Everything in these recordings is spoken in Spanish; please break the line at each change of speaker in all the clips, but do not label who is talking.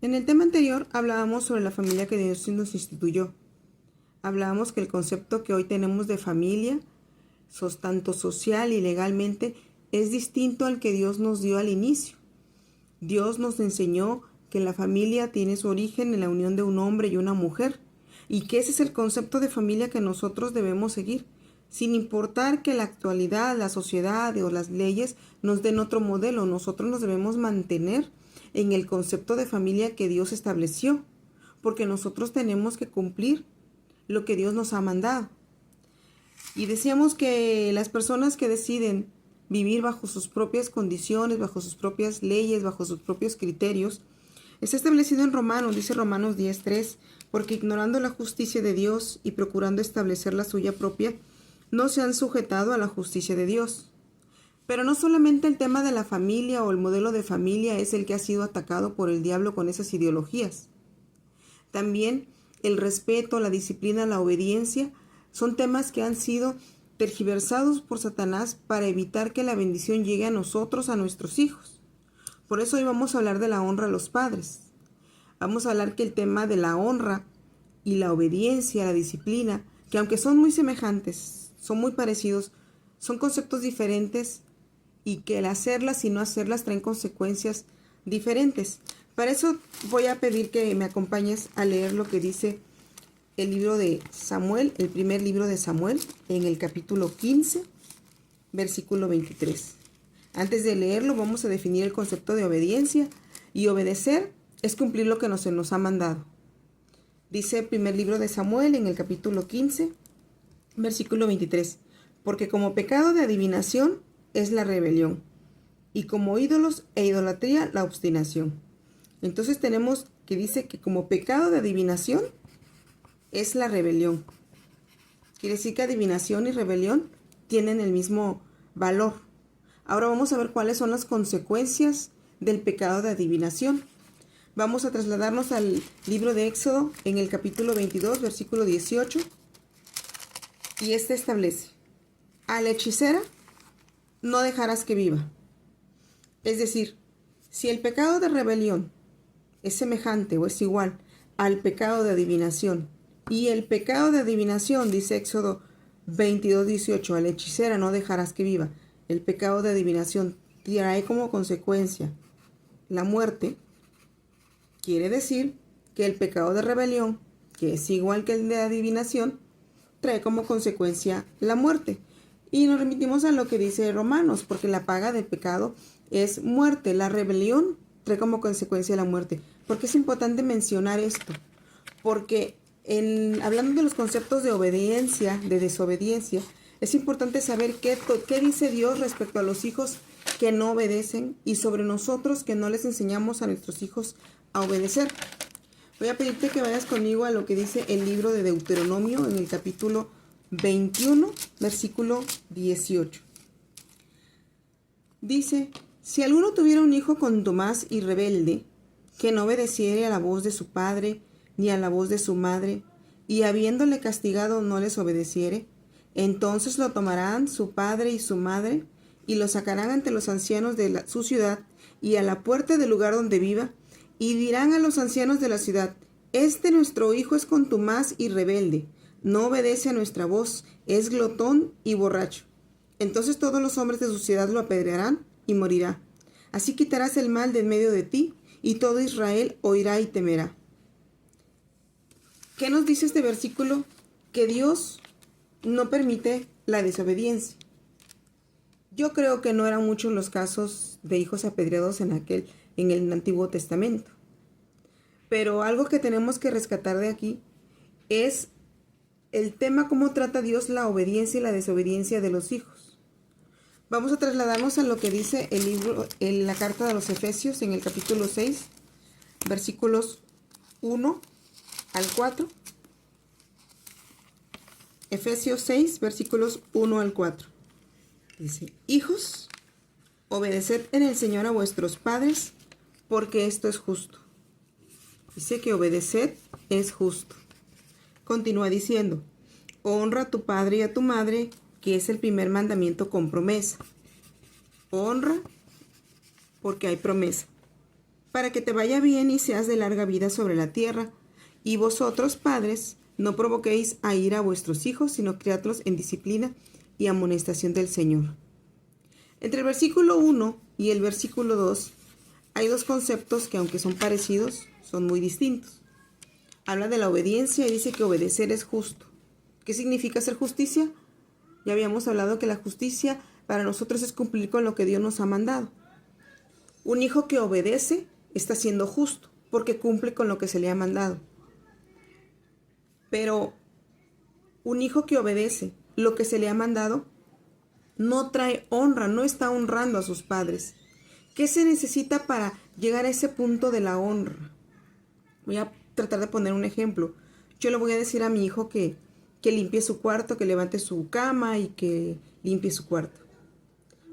En el tema anterior hablábamos sobre la familia que Dios nos instituyó. Hablábamos que el concepto que hoy tenemos de familia, tanto social y legalmente, es distinto al que Dios nos dio al inicio. Dios nos enseñó que la familia tiene su origen en la unión de un hombre y una mujer, y que ese es el concepto de familia que nosotros debemos seguir, sin importar que la actualidad, la sociedad o las leyes nos den otro modelo. Nosotros nos debemos mantener en el concepto de familia que Dios estableció, porque nosotros tenemos que cumplir lo que Dios nos ha mandado. Y decíamos que las personas que deciden vivir bajo sus propias condiciones, bajo sus propias leyes, bajo sus propios criterios, está establecido en Romanos, dice Romanos 10:3, porque ignorando la justicia de Dios y procurando establecer la suya propia, no se han sujetado a la justicia de Dios. Pero no solamente el tema de la familia o el modelo de familia es el que ha sido atacado por el diablo con esas ideologías. También el respeto, la disciplina, la obediencia son temas que han sido tergiversados por Satanás para evitar que la bendición llegue a nosotros, a nuestros hijos. Por eso hoy vamos a hablar de la honra a los padres. Vamos a hablar que el tema de la honra y la obediencia, la disciplina, que aunque son muy semejantes, son muy parecidos, son conceptos diferentes y que el hacerlas y no hacerlas traen consecuencias diferentes. Para eso voy a pedir que me acompañes a leer lo que dice el libro de Samuel, el primer libro de Samuel, en el capítulo 15, versículo 23. Antes de leerlo, vamos a definir el concepto de obediencia, y obedecer es cumplir lo que se nos ha mandado. Dice el primer libro de Samuel, en el capítulo 15, versículo 23. Porque como pecado de adivinación es la rebelión, y como ídolos e idolatría la obstinación. Entonces tenemos que dice que como pecado de adivinación es la rebelión. Quiere decir que adivinación y rebelión tienen el mismo valor. Ahora vamos a ver cuáles son las consecuencias del pecado de adivinación. Vamos a trasladarnos al libro de Éxodo en el capítulo 22, versículo 18. Y este establece: a la hechicera no dejarás que viva. Es decir, si el pecado de rebelión es semejante o es igual al pecado de adivinación, y el pecado de adivinación, dice Éxodo 22:18, a la hechicera no dejarás que viva, el pecado de adivinación trae como consecuencia la muerte, quiere decir que el pecado de rebelión, que es igual que el de adivinación, trae como consecuencia la muerte. Y nos remitimos a lo que dice Romanos, porque la paga del pecado es muerte. La rebelión trae como consecuencia la muerte. ¿Por qué es importante mencionar esto? Porque hablando de los conceptos de obediencia, de desobediencia, es importante saber qué dice Dios respecto a los hijos que no obedecen y sobre nosotros que no les enseñamos a nuestros hijos a obedecer. Voy a pedirte que vayas conmigo a lo que dice el libro de Deuteronomio en el capítulo 21, versículo 18. Dice: si alguno tuviera un hijo contumaz y rebelde, que no obedeciere a la voz de su padre ni a la voz de su madre, y habiéndole castigado no les obedeciere, entonces lo tomarán su padre y su madre, y lo sacarán ante los ancianos de su ciudad y a la puerta del lugar donde viva, y dirán a los ancianos de la ciudad: este nuestro hijo es contumaz y rebelde, no obedece a nuestra voz, es glotón y borracho. Entonces todos los hombres de su ciudad lo apedrearán y morirá. Así quitarás el mal de en medio de ti, y todo Israel oirá y temerá. ¿Qué nos dice este versículo? Que Dios no permite la desobediencia. Yo creo que no eran muchos los casos de hijos apedreados en el Antiguo Testamento. Pero algo que tenemos que rescatar de aquí es el tema cómo trata Dios la obediencia y la desobediencia de los hijos. Vamos a trasladarnos a lo que dice el libro, en la carta de los Efesios, en el capítulo 6, versículos 1 al 4. Efesios 6, versículos 1 al 4. Dice: hijos, obedeced en el Señor a vuestros padres, porque esto es justo. Dice que obedecer es justo. Continúa diciendo: honra a tu padre y a tu madre, que es el primer mandamiento con promesa. Honra porque hay promesa. para que te vaya bien y seas de larga vida sobre la tierra. Y vosotros, padres, no provoquéis a ira a vuestros hijos, sino criadlos en disciplina y amonestación del Señor. Entre el versículo 1 y el versículo 2 hay dos conceptos que, aunque son parecidos, son muy distintos. Habla de la obediencia y dice que obedecer es justo. ¿Qué significa hacer justicia? Ya habíamos hablado que la justicia para nosotros es cumplir con lo que Dios nos ha mandado. Un hijo que obedece está siendo justo porque cumple con lo que se le ha mandado. Pero un hijo que obedece lo que se le ha mandado no trae honra, no está honrando a sus padres. ¿Qué se necesita para llegar a ese punto de la honra? Voy a tratar de poner un ejemplo. Yo le voy a decir a mi hijo que limpie su cuarto, que levante su cama y que limpie su cuarto.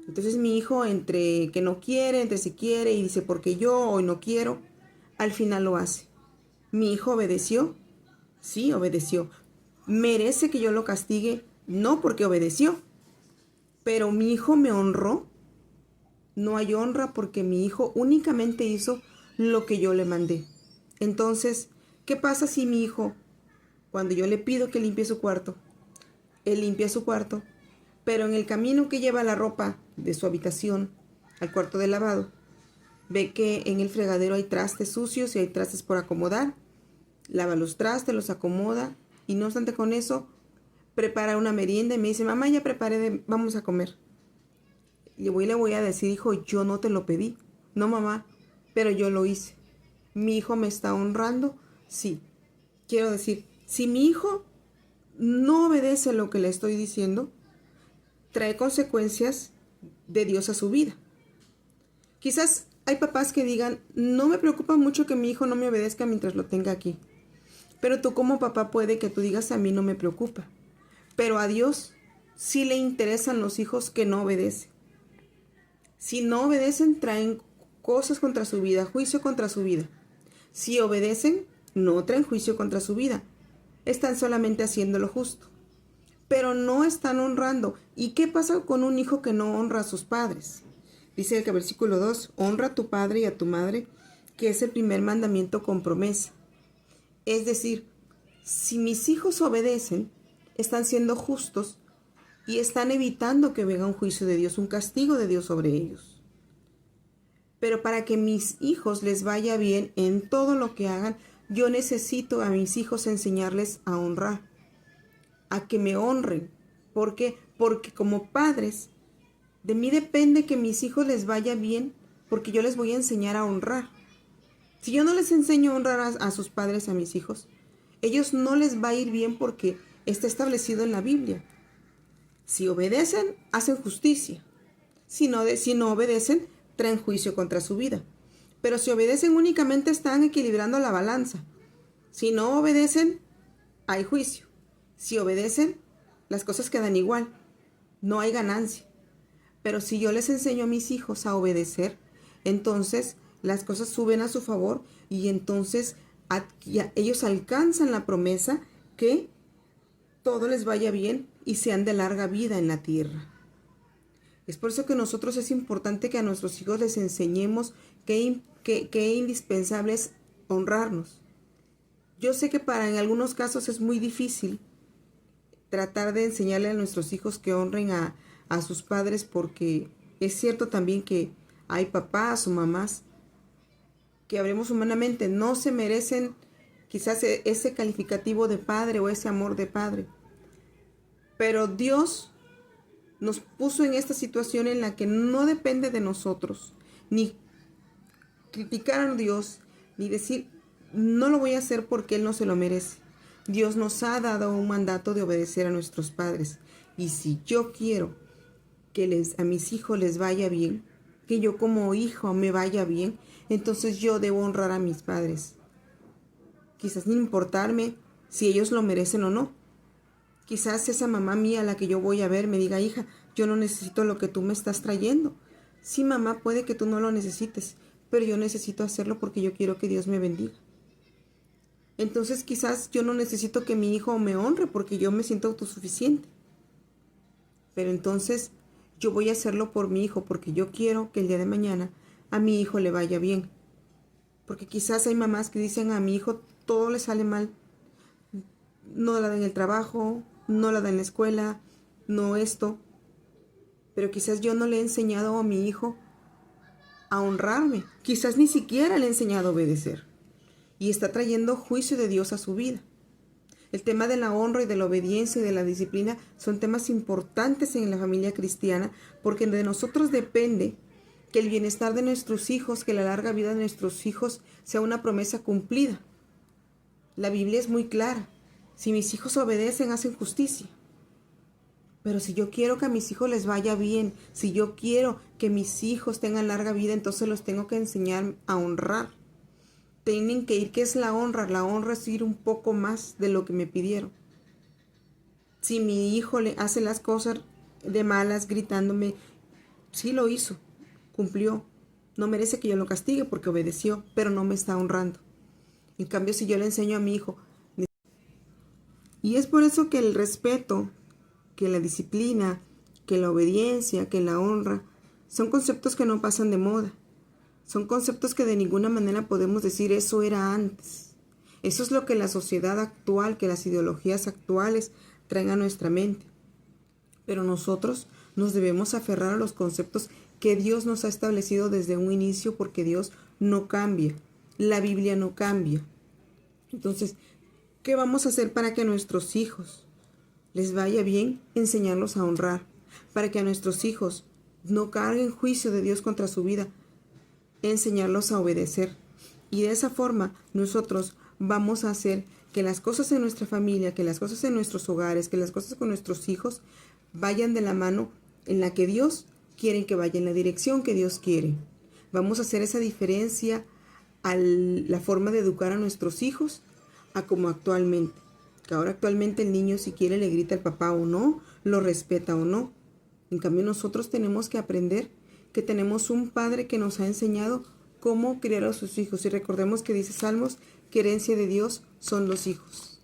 Entonces mi hijo, entre que no quiere, entre si quiere y dice porque yo hoy no quiero, al final lo hace. ¿Mi hijo obedeció? Sí, obedeció. ¿Merece que yo lo castigue? No, porque obedeció. Pero mi hijo me honró. No hay honra porque mi hijo únicamente hizo lo que yo le mandé. Entonces, ¿qué pasa si mi hijo, cuando yo le pido que limpie su cuarto, él limpia su cuarto, pero en el camino que lleva la ropa de su habitación al cuarto de lavado, ve que en el fregadero hay trastes sucios y hay trastes por acomodar, lava los trastes, los acomoda y no obstante con eso, prepara una merienda y me dice, mamá, ya preparé, vamos a comer. Y le voy a decir, hijo, yo no te lo pedí. No, mamá, pero yo lo hice. ¿Mi hijo me está honrando? Sí. Quiero decir, si mi hijo no obedece lo que le estoy diciendo, trae consecuencias de Dios a su vida. Quizás hay papás que digan, no me preocupa mucho que mi hijo no me obedezca mientras lo tenga aquí. Pero tú como papá puede que tú digas, a mí no me preocupa. Pero a Dios sí le interesan los hijos que no obedecen. Si no obedecen, traen cosas contra su vida, juicio contra su vida. Si obedecen, no traen juicio contra su vida. Están solamente haciendo lo justo. Pero no están honrando. ¿Y qué pasa con un hijo que no honra a sus padres? Dice el versículo 2, honra a tu padre y a tu madre, que es el primer mandamiento con promesa. Es decir, si mis hijos obedecen, están siendo justos y están evitando que venga un juicio de Dios, un castigo de Dios sobre ellos. Pero para que mis hijos les vaya bien en todo lo que hagan, yo necesito a mis hijos enseñarles a honrar, a que me honren. ¿Por qué? Porque como padres, de mí depende que mis hijos les vaya bien, porque yo les voy a enseñar a honrar. Si yo no les enseño a honrar a sus padres, a mis hijos, ellos no les va a ir bien porque está establecido en la Biblia. Si obedecen, hacen justicia. Si no obedecen, traen juicio contra su vida. Pero si obedecen, únicamente están equilibrando la balanza. Si no obedecen, hay juicio. Si obedecen, las cosas quedan igual. No hay ganancia. Pero si yo les enseño a mis hijos a obedecer, entonces las cosas suben a su favor y entonces ellos alcanzan la promesa que todo les vaya bien y sean de larga vida en la tierra. Es por eso que nosotros es importante que a nuestros hijos les enseñemos que indispensable es honrarnos. Yo sé que en algunos casos es muy difícil tratar de enseñarle a nuestros hijos que honren a sus padres, porque es cierto también que hay papás o mamás que hablemos humanamente, no se merecen quizás ese calificativo de padre o ese amor de padre. Pero Dios nos puso en esta situación en la que no depende de nosotros, ni criticar a Dios, ni decir, no lo voy a hacer porque Él no se lo merece. Dios nos ha dado un mandato de obedecer a nuestros padres. Y si yo quiero que a mis hijos les vaya bien, que yo como hijo me vaya bien, entonces yo debo honrar a mis padres. Quizás ni importarme si ellos lo merecen o no. Quizás esa mamá mía a la que yo voy a ver me diga, hija, yo no necesito lo que tú me estás trayendo. Sí, mamá, puede que tú no lo necesites, pero yo necesito hacerlo porque yo quiero que Dios me bendiga. Entonces quizás yo no necesito que mi hijo me honre porque yo me siento autosuficiente. Pero entonces yo voy a hacerlo por mi hijo porque yo quiero que el día de mañana a mi hijo le vaya bien. Porque quizás hay mamás que dicen a mi hijo todo le sale mal. No la da en el trabajo, no la da en la escuela, no esto. Pero quizás yo no le he enseñado a mi hijo a honrarme. Quizás ni siquiera le he enseñado a obedecer. Y está trayendo juicio de Dios a su vida. El tema de la honra y de la obediencia y de la disciplina son temas importantes en la familia cristiana porque de nosotros depende que el bienestar de nuestros hijos, que la larga vida de nuestros hijos sea una promesa cumplida. La Biblia es muy clara. Si mis hijos obedecen, hacen justicia. Pero si yo quiero que a mis hijos les vaya bien, si yo quiero que mis hijos tengan larga vida, entonces los tengo que enseñar a honrar. Tienen que ir, ¿qué es la honra? La honra es ir un poco más de lo que me pidieron. Si mi hijo le hace las cosas de malas, gritándome, sí lo hizo, cumplió. No merece que yo lo castigue porque obedeció, pero no me está honrando. En cambio, si yo le enseño a mi hijo, y es por eso que el respeto, que la disciplina, que la obediencia, que la honra, son conceptos que no pasan de moda. Son conceptos que de ninguna manera podemos decir eso era antes. Eso es lo que la sociedad actual, que las ideologías actuales traen a nuestra mente. Pero nosotros nos debemos aferrar a los conceptos que Dios nos ha establecido desde un inicio porque Dios no cambia. La Biblia no cambia. Entonces, ¿qué vamos a hacer para que a nuestros hijos les vaya bien? Enseñarlos a honrar. Para que a nuestros hijos no carguen juicio de Dios contra su vida, enseñarlos a obedecer. Y de esa forma nosotros vamos a hacer que las cosas en nuestra familia, que las cosas en nuestros hogares, que las cosas con nuestros hijos vayan de la mano en la que Dios quiere que vaya, en la dirección que Dios quiere. Vamos a hacer esa diferencia a la forma de educar a nuestros hijos a como actualmente. Que ahora actualmente el niño, si quiere, le grita al papá o no, lo respeta o no. En cambio nosotros tenemos que aprender que tenemos un padre que nos ha enseñado cómo criar a sus hijos. Y recordemos que dice Salmos que herencia de Dios son los hijos.